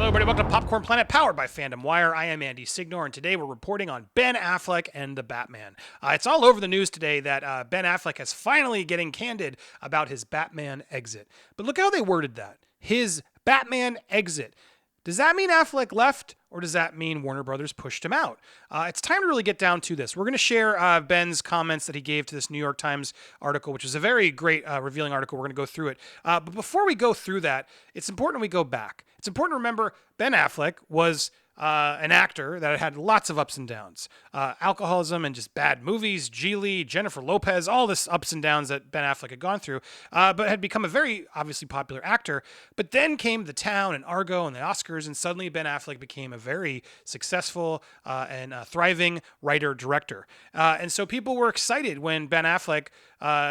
Hello, everybody. Welcome to Popcorn Planet, powered by Fandom Wire. I am Andy Signor, and today we're reporting on Ben Affleck and the Batman. It's all over the news today that Ben Affleck is finally getting candid about his Batman exit. But look how they worded that. His Batman exit. Does that mean Affleck left, or does that mean Warner Brothers pushed him out? It's time to really get down to this. We're going to share Ben's comments that he gave to this New York Times article, which is a very great, revealing article. We're going to go through it. But before we go through that, it's important we go back. It's important to remember Ben Affleck was an actor that had lots of ups and downs. Alcoholism and just bad movies, Geely, Jennifer Lopez, all this ups and downs that Ben Affleck had gone through, but had become a very obviously popular actor. But then came The Town and Argo and the Oscars, and suddenly Ben Affleck became a very successful and thriving writer-director. And so people were excited when Ben Affleck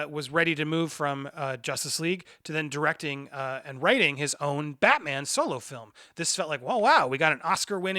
was ready to move from Justice League to then directing and writing his own Batman solo film. This felt like, well, wow, we got an Oscar-winning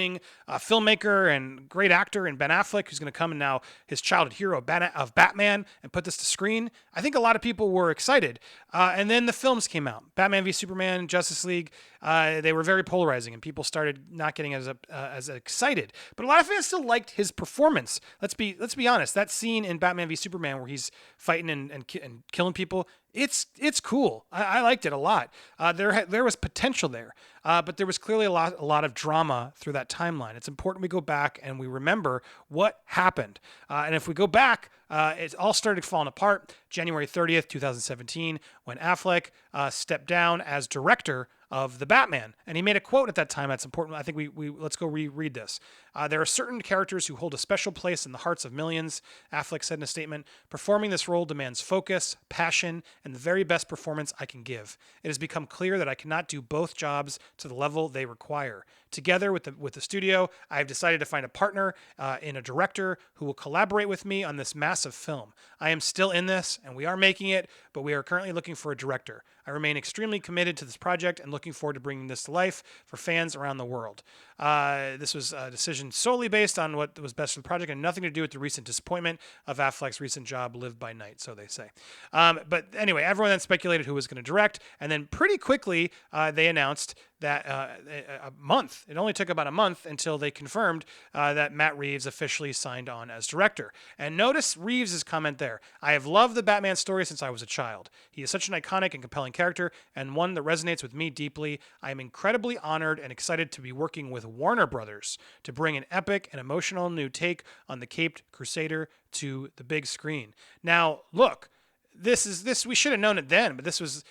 filmmaker and great actor in Ben Affleck, who's going to come and now his childhood hero of Batman and put this to screen. I think a lot of people were excited. And then the films came out. Batman v Superman, Justice League. They were very polarizing, and people started not getting as excited. But a lot of fans still liked his performance. Let's be honest. That scene in Batman v Superman where he's fighting and killing people, it's cool. I liked it a lot. There was potential there, but there was clearly a lot of drama through that timeline. It's important we go back and we remember what happened. And if we go back, it all started falling apart January 30th, 2017, when Affleck stepped down as director of the Batman. And he made a quote at that time that's important. I think we let's go reread this. There are certain characters who hold a special place in the hearts of millions, Affleck said in a statement. Performing this role demands focus, passion, and the very best performance I can give. It has become clear that I cannot do both jobs to the level they require. Together with the studio, I have decided to find a partner in a director who will collaborate with me on this massive film. I am still in this, and we are making it, but we are currently looking for a director. I remain extremely committed to this project and looking forward to bringing this to life for fans around the world. This was a decision solely based on what was best for the project and nothing to do with the recent disappointment of Affleck's recent job, Live by Night, so they say. But anyway, everyone then speculated who was going to direct, and then pretty quickly they announced that it only took about a month until they confirmed that Matt Reeves officially signed on as director. And notice Reeves' comment there. I have loved the Batman story since I was a child. He is such an iconic and compelling character and one that resonates with me deeply. I am incredibly honored and excited to be working with Warner Brothers to bring an epic and emotional new take on the Caped Crusader to the big screen. Now, look, this we should have known it then, but this was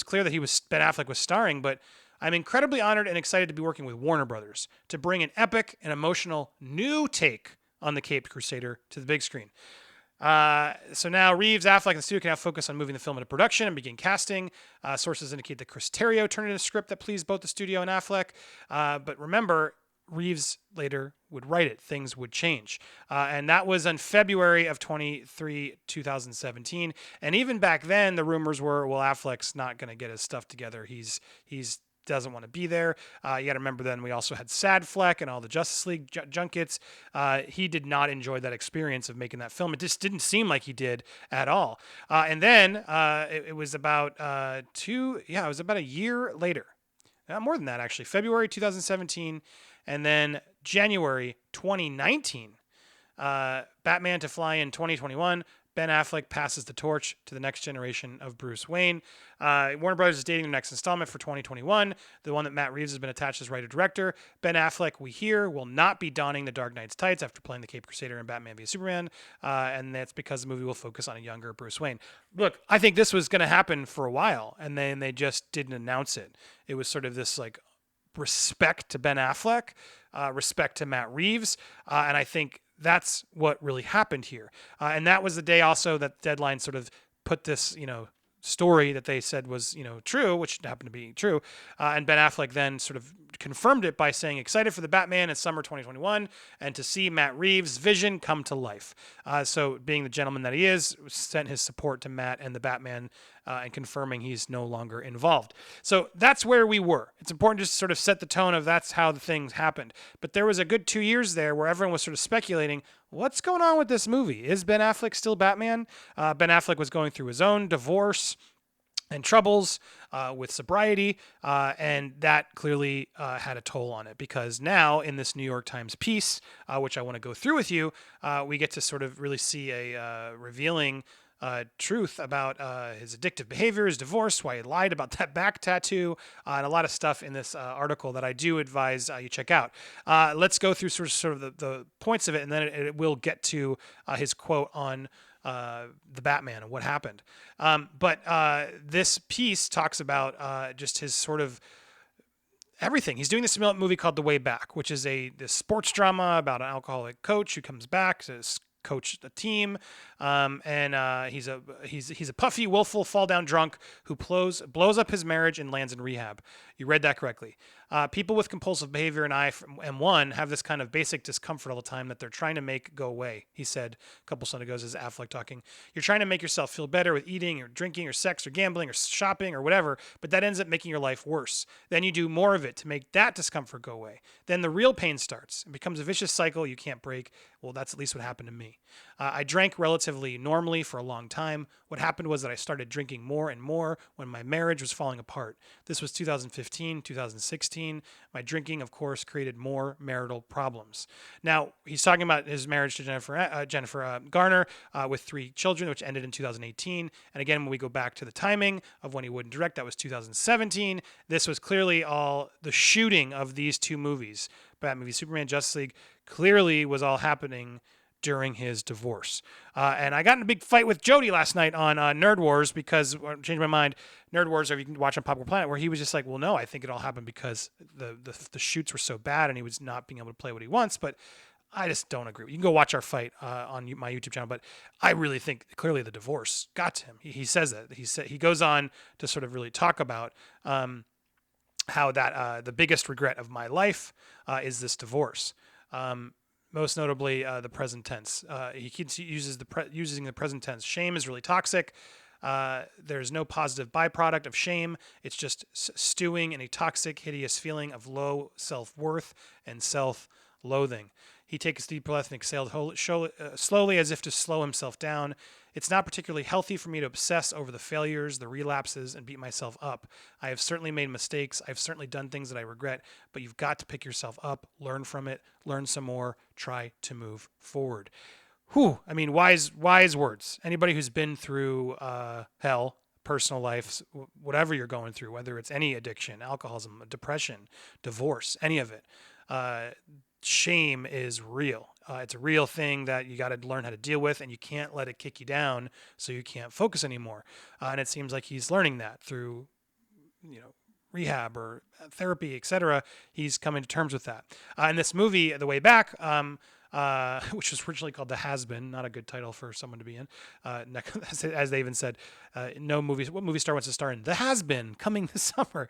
clear that Ben Affleck was starring, but I'm incredibly honored and excited to be working with Warner Brothers to bring an epic and emotional new take on the Caped Crusader to the big screen. So now Reeves, Affleck, and the studio can now focus on moving the film into production and begin casting. Sources indicate that Chris Terrio turned in a script that pleased both the studio and Affleck. But remember, Reeves later would write it. Things would change. And that was in February of 2017. And even back then, the rumors were, well, Affleck's not going to get his stuff together. He's doesn't want to be there. You got to remember then we also had Sad Fleck and all the Justice League junkets. He did not enjoy that experience of making that film. It just didn't seem like he did at all. And then it was about it was about a year later. More than that, actually. February 2017 and then January 2019. Batman to fly in 2021. Ben Affleck passes the torch to the next generation of Bruce Wayne. Warner Brothers is dating their next installment for 2021, the one that Matt Reeves has been attached as writer-director. Ben Affleck, we hear, will not be donning the Dark Knight's tights after playing the Caped Crusader in Batman v Superman, and that's because the movie will focus on a younger Bruce Wayne. Look, I think this was going to happen for a while, and then they just didn't announce it. It was sort of this like respect to Ben Affleck, respect to Matt Reeves, and I think that's what really happened here. And that was the day also that Deadline sort of put this, story that they said was, true, which happened to be true. And Ben Affleck then sort of confirmed it by saying, excited for the Batman in summer 2021 and to see Matt Reeves' vision come to life. So being the gentleman that he is, sent his support to Matt and the Batman and confirming he's no longer involved. So that's where we were. It's important just to sort of set the tone of that's how the things happened. But there was a good 2 years there where everyone was sort of speculating, what's going on with this movie? Is Ben Affleck still Batman? Ben Affleck was going through his own divorce. and troubles with sobriety, and that clearly had a toll on it, because now in this New York Times piece, which I want to go through with you, we get to sort of really see a revealing truth about his addictive behavior, his divorce, why he lied about that back tattoo, and a lot of stuff in this article that I do advise you check out. Let's go through sort of the points of it, and then it will get to his quote on the Batman and what happened. But this piece talks about just his sort of everything. He's doing this movie called The Way Back, which is this sports drama about an alcoholic coach who comes back to coach a team, and he's a puffy, willful, fall down drunk who blows up his marriage and lands in rehab. You read that correctly. People with compulsive behavior, and I am one, have this kind of basic discomfort all the time that they're trying to make go away. He said a couple Sundays ago, as Affleck talking. You're trying to make yourself feel better with eating or drinking or sex or gambling or shopping or whatever, but that ends up making your life worse. Then you do more of it to make that discomfort go away. Then the real pain starts. It becomes a vicious cycle you can't break. Well, that's at least what happened to me. I drank relatively normally for a long time. What happened was that I started drinking more and more when my marriage was falling apart. This was 2015, 2016. My drinking, of course, created more marital problems. Now, he's talking about his marriage to Jennifer Garner with 3 children, which ended in 2018. And again, when we go back to the timing of when he wouldn't direct, that was 2017. This was clearly all the shooting of these 2 movies, Batman v Superman, Justice League, clearly was all happening during his divorce. And I got in a big fight with Jody last night on Nerd Wars, because I changed my mind. Nerd Wars, or you can watch on Popcorn Planet, where he was just like, well, no, I think it all happened because the shoots were so bad and he was not being able to play what he wants. But I just don't agree. You can go watch our fight on my YouTube channel, but I really think clearly the divorce got to him. He says that. He goes on to sort of really talk about how that the biggest regret of my life is this divorce. Most notably, the present tense. He keeps using the present tense. Shame is really toxic. There's no positive byproduct of shame. It's just stewing in a toxic, hideous feeling of low self-worth and self-loathing. He takes a deep breath and exhales slowly, as if to slow himself down. It's not particularly healthy for me to obsess over the failures, the relapses, and beat myself up. I have certainly made mistakes. I've certainly done things that I regret, but you've got to pick yourself up, learn from it, learn some more, try to move forward. Whew, I mean, wise words. Anybody who's been through hell, personal life, whatever you're going through, whether it's any addiction, alcoholism, depression, divorce, any of it, shame is real. It's a real thing that you got to learn how to deal with, and you can't let it kick you down so you can't focus anymore. And it seems like he's learning that through, rehab or therapy, etc. He's coming to terms with that. In this movie, The Way Back, which was originally called The Has-Been, not a good title for someone to be in. As they even said, what movie star wants to star in The Has-Been, coming this summer?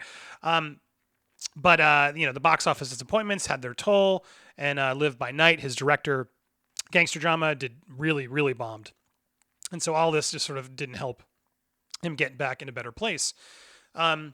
But the box office disappointments had their toll, and Live by Night, his director gangster drama, did really, really bombed. And so all this just sort of didn't help him get back in a better place. And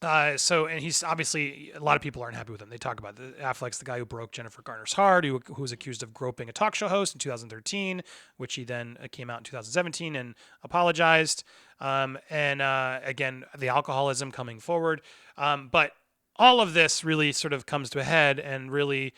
he's obviously, a lot of people aren't happy with him. They talk about Affleck's the guy who broke Jennifer Garner's heart, who was accused of groping a talk show host in 2013, which he then came out in 2017 and apologized. Again, the alcoholism coming forward. But all of this really sort of comes to a head and really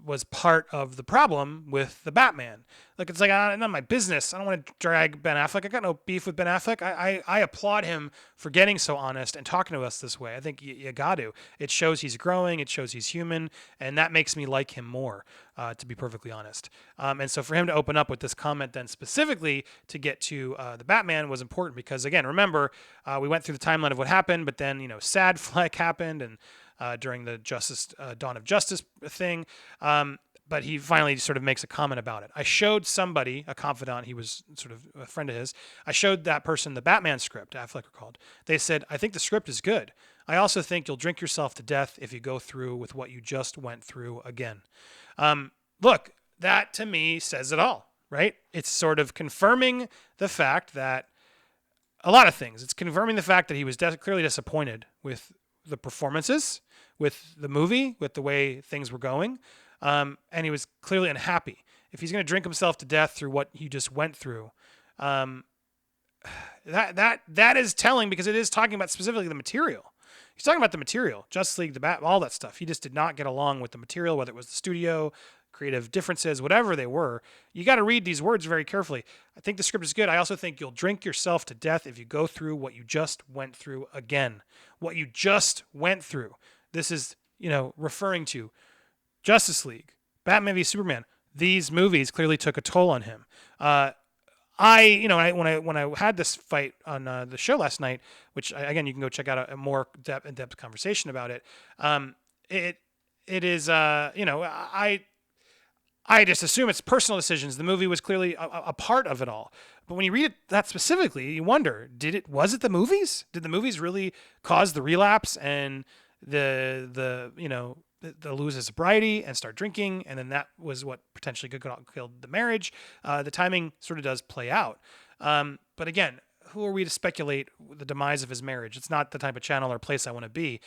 was part of the problem with the Batman. Like, it's like, not my business. I don't want to drag Ben Affleck. I got no beef with Ben Affleck. I applaud him for getting so honest and talking to us this way. I think you got to. It shows he's growing. It shows he's human. And that makes me like him more, to be perfectly honest. And so for him to open up with this comment then specifically to get to the Batman was important because, again, remember, we went through the timeline of what happened, but then, Sad Fleck happened and during the Dawn of Justice thing. But he finally sort of makes a comment about it. I showed somebody, a confidant, he was sort of a friend of his, I showed that person the Batman script, Affleck recalled. They said, I think the script is good. I also think you'll drink yourself to death if you go through with what you just went through again. Look, that to me says it all, right? It's sort of confirming the fact that a lot of things. It's confirming the fact that he was clearly disappointed with the performances, with the movie, with the way things were going. And he was clearly unhappy. If he's going to drink himself to death through what he just went through, That is telling because it is talking about specifically the material. He's talking about the material, Justice League, the Bat, all that stuff. He just did not get along with the material, whether it was the studio, creative differences, whatever they were. You got to read these words very carefully. I think the script is good. I also think you'll drink yourself to death if you go through what you just went through again. What you just went through. This is, referring to Justice League, Batman v Superman. These movies clearly took a toll on him. When I had this fight on the show last night, which again you can go check out a more in-depth conversation about it. It is I just assume it's personal decisions. The movie was clearly a part of it all. But when you read it that specifically, you wonder, was it the movies? Did the movies really cause the relapse and the lose his sobriety and start drinking, and then that was what potentially could kill the marriage? The timing sort of does play out. But again, who are we to speculate the demise of his marriage? It's not the type of channel or place I want to be.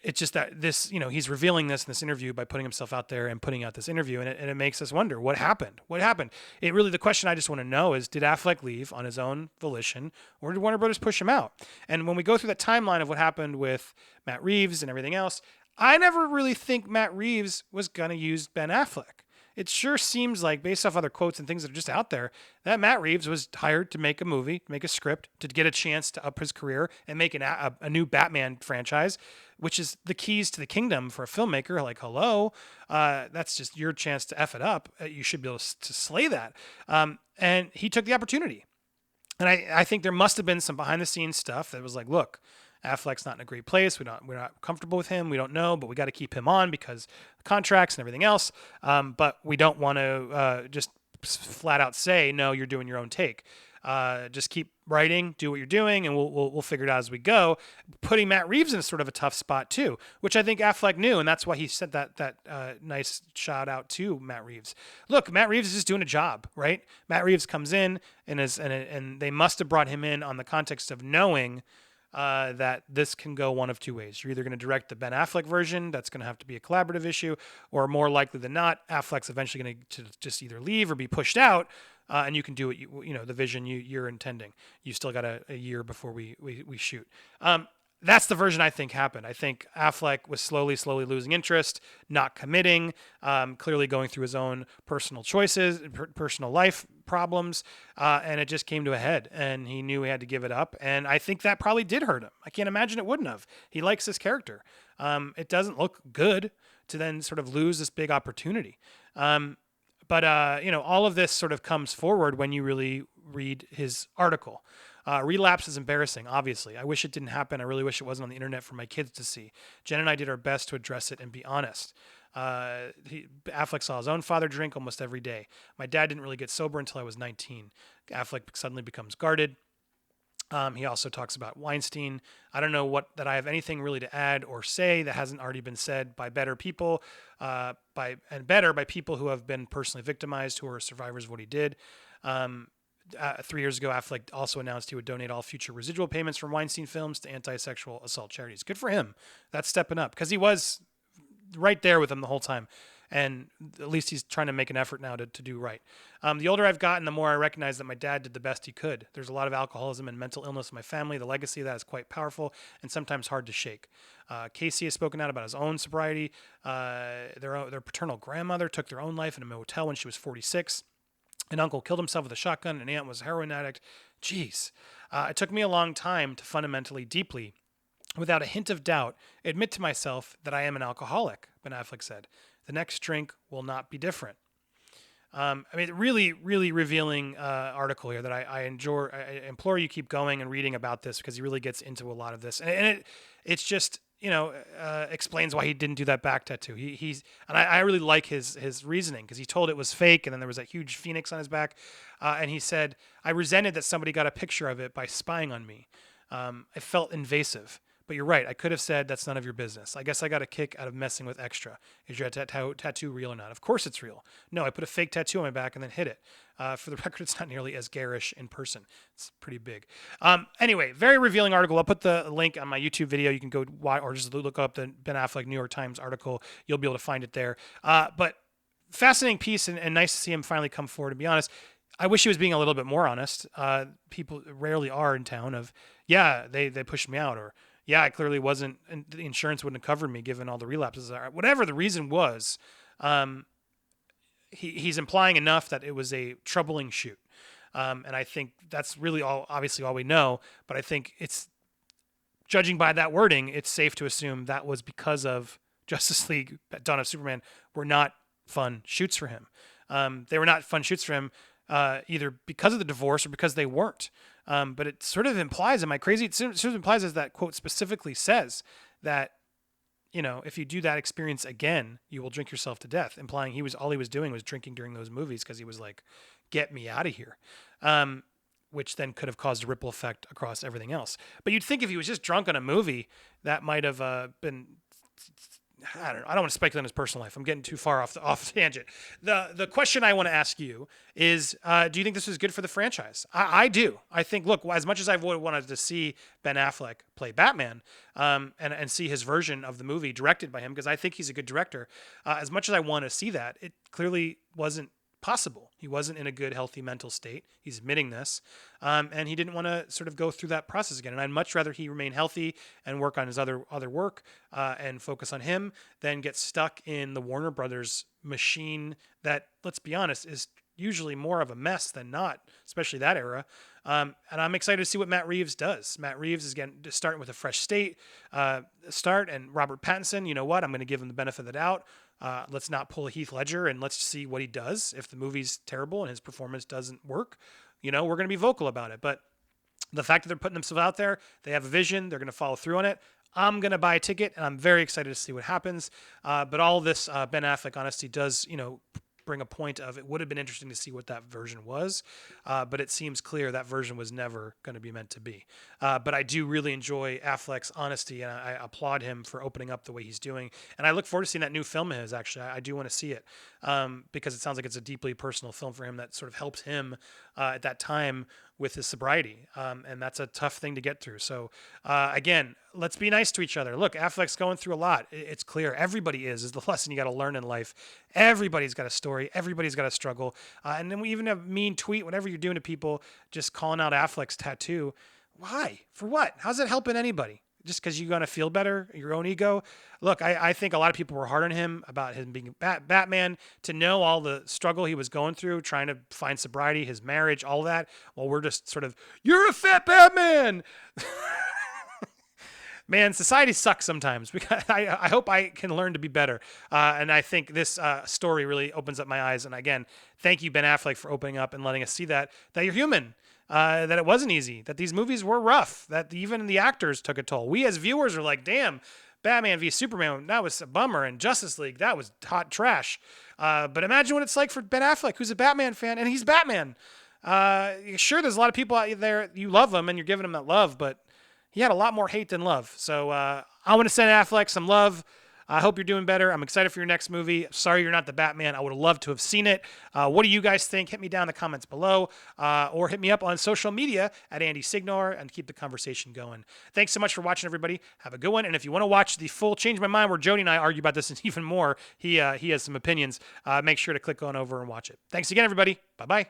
It's just that this, he's revealing this in this interview by putting himself out there and putting out this interview, and it makes us wonder what happened. What happened? The question I just want to know is, did Affleck leave on his own volition, or did Warner Brothers push him out? And when we go through that timeline of what happened with Matt Reeves and everything else, I never really think Matt Reeves was going to use Ben Affleck. It sure seems like, based off other quotes and things that are just out there, that Matt Reeves was hired to make a movie, make a script, to get a chance to up his career and make a new Batman franchise, which is the keys to the kingdom for a filmmaker. Like, hello, that's just your chance to F it up. You should be able to slay that. And he took the opportunity. And I think there must have been some behind the scenes stuff that was like, look, Affleck's not in a great place. We're not comfortable with him. We don't know, but we got to keep him on because of contracts and everything else. But we don't want to just flat out say, no, you're doing your own take. Just keep writing, do what you're doing, and we'll figure it out as we go. Putting Matt Reeves in sort of a tough spot too, which I think Affleck knew, and that's why he sent that nice shout out to Matt Reeves. Look, Matt Reeves is just doing a job, right? Matt Reeves comes in and they must have brought him in on the context of knowing that this can go one of two ways. You're either going to direct the Ben Affleck version, that's going to have to be a collaborative issue, or more likely than not, Affleck's eventually going to just either leave or be pushed out, and you can do what the vision you're intending. You still got a year before we shoot. That's the version I think happened. I think Affleck was slowly losing interest, not committing, clearly going through his own personal choices, personal life problems, and it just came to a head, and he knew he had to give it up, and I think that probably did hurt him. I can't imagine it wouldn't have. He likes this character. It doesn't look good to then sort of lose this big opportunity. But all of this sort of comes forward when you really read his article. Relapse is embarrassing, obviously. I wish it didn't happen. I really wish it wasn't on the internet for my kids to see. Jen and I did our best to address it and be honest. Affleck saw his own father drink almost every day. My dad didn't really get sober until I was 19. Affleck suddenly becomes guarded. He also talks about Weinstein. I don't know that I have anything really to add or say that hasn't already been said by better people, by people who have been personally victimized, who are survivors of what he did. 3 years ago, Affleck also announced he would donate all future residual payments from Weinstein films to anti-sexual assault charities. Good for him. That's stepping up because he was right there with him the whole time. And at least he's trying to make an effort now to do right. The older I've gotten, the more I recognize that my dad did the best he could. There's a lot of alcoholism and mental illness in my family. The legacy of that is quite powerful and sometimes hard to shake. Casey has spoken out about his own sobriety. Their paternal grandmother took their own life in a motel when she was 46. An uncle killed himself with a shotgun. An aunt was a heroin addict. Jeez. It took me a long time to fundamentally, deeply, without a hint of doubt, admit to myself that I am an alcoholic, Ben Affleck said. The next drink will not be different. Really, really revealing article here that I enjoy. I implore you keep going and reading about this because he really gets into a lot of this. And it's just, explains why he didn't do that back tattoo. I really like his reasoning because he told it was fake and then there was that huge phoenix on his back. And he said, I resented that somebody got a picture of it by spying on me. I felt invasive. But you're right. I could have said that's none of your business. I guess I got a kick out of messing with extra. Is your tattoo real or not? Of course it's real. No, I put a fake tattoo on my back and then hid it. For the record, it's not nearly as garish in person. It's pretty big. Anyway, very revealing article. I'll put the link on my YouTube video. You can go watch or just look up the Ben Affleck New York Times article. You'll be able to find it there. But fascinating piece and nice to see him finally come forward. To be honest, I wish he was being a little bit more honest. People rarely are in town of, yeah, they pushed me out, or yeah, I clearly wasn't, and the insurance wouldn't have covered me given all the relapses. Or whatever the reason was, um, he's implying enough that it was a troubling shoot. And I think that's really obviously all we know. But I think it's, judging by that wording, it's safe to assume that was because of Justice League, Dawn of Superman, were not fun shoots for him. They were not fun shoots for him, either because of the divorce or because they weren't. But it sort of implies, am I crazy? It sort of implies, as that quote specifically says, that, if you do that experience again, you will drink yourself to death, implying all he was doing was drinking during those movies because he was like, get me out of here. Which then could have caused a ripple effect across everything else. But you'd think if he was just drunk on a movie, that might have been, I don't know. I don't want to speculate on his personal life. I'm getting too far off the tangent. The question I want to ask you is, do you think this was good for the franchise? I do. I think, look, as much as I would wanted to see Ben Affleck play Batman, and see his version of the movie directed by him, because I think he's a good director, as much as I want to see that, it clearly wasn't possible. He wasn't in a good, healthy mental state. He's admitting this. And he didn't want to sort of go through that process again. And I'd much rather he remain healthy and work on his other work, and focus on him, than get stuck in the Warner Brothers machine that, let's be honest, is usually more of a mess than not, especially that era. And I'm excited to see what Matt Reeves does. Matt Reeves is starting with a fresh start, and Robert Pattinson, you know what? I'm going to give him the benefit of the doubt. Let's not pull a Heath Ledger, and let's see what he does. If the movie's terrible and his performance doesn't work, we're going to be vocal about it. But the fact that they're putting themselves out there, they have a vision, they're going to follow through on it. I'm going to buy a ticket, and I'm very excited to see what happens. But all this Ben Affleck honesty does, bring a point of, it would have been interesting to see what that version was, but it seems clear that version was never going to be meant to be. But I do really enjoy Affleck's honesty, and I applaud him for opening up the way he's doing. And I look forward to seeing that new film of his, actually. I do want to see it, because it sounds like it's a deeply personal film for him that sort of helped him at that time with his sobriety. And that's a tough thing to get through. So again, let's be nice to each other. Look, Affleck's going through a lot. It's clear. Everybody is the lesson you got to learn in life. Everybody's got a story. Everybody's got a struggle. And then we even have a mean tweet, whatever you're doing to people, just calling out Affleck's tattoo. Why? For what? How's it helping anybody? Just because you're going to feel better, your own ego? Look, I think a lot of people were hard on him about him being Batman, to know all the struggle he was going through, trying to find sobriety, his marriage, all that. Well, we're just sort of, you're a fat Batman! Man, society sucks sometimes. I hope I can learn to be better. And I think this story really opens up my eyes. And again, thank you, Ben Affleck, for opening up and letting us see that you're human. That it wasn't easy, that these movies were rough, that even the actors took a toll. We as viewers are like, damn, Batman v Superman, that was a bummer, and Justice League, that was hot trash. But imagine what it's like for Ben Affleck, who's a Batman fan, and he's Batman. Sure, there's a lot of people out there, you love him, and you're giving him that love, but he had a lot more hate than love. So I want to send Affleck some love. I hope you're doing better. I'm excited for your next movie. Sorry you're not the Batman. I would have loved to have seen it. What do you guys think? Hit me down in the comments below, or hit me up on social media at Andy Signor, and keep the conversation going. Thanks so much for watching, everybody. Have a good one. And if you want to watch the full Change My Mind, where Jody and I argue about this and even more, he has some opinions, make sure to click on over and watch it. Thanks again, everybody. Bye-bye.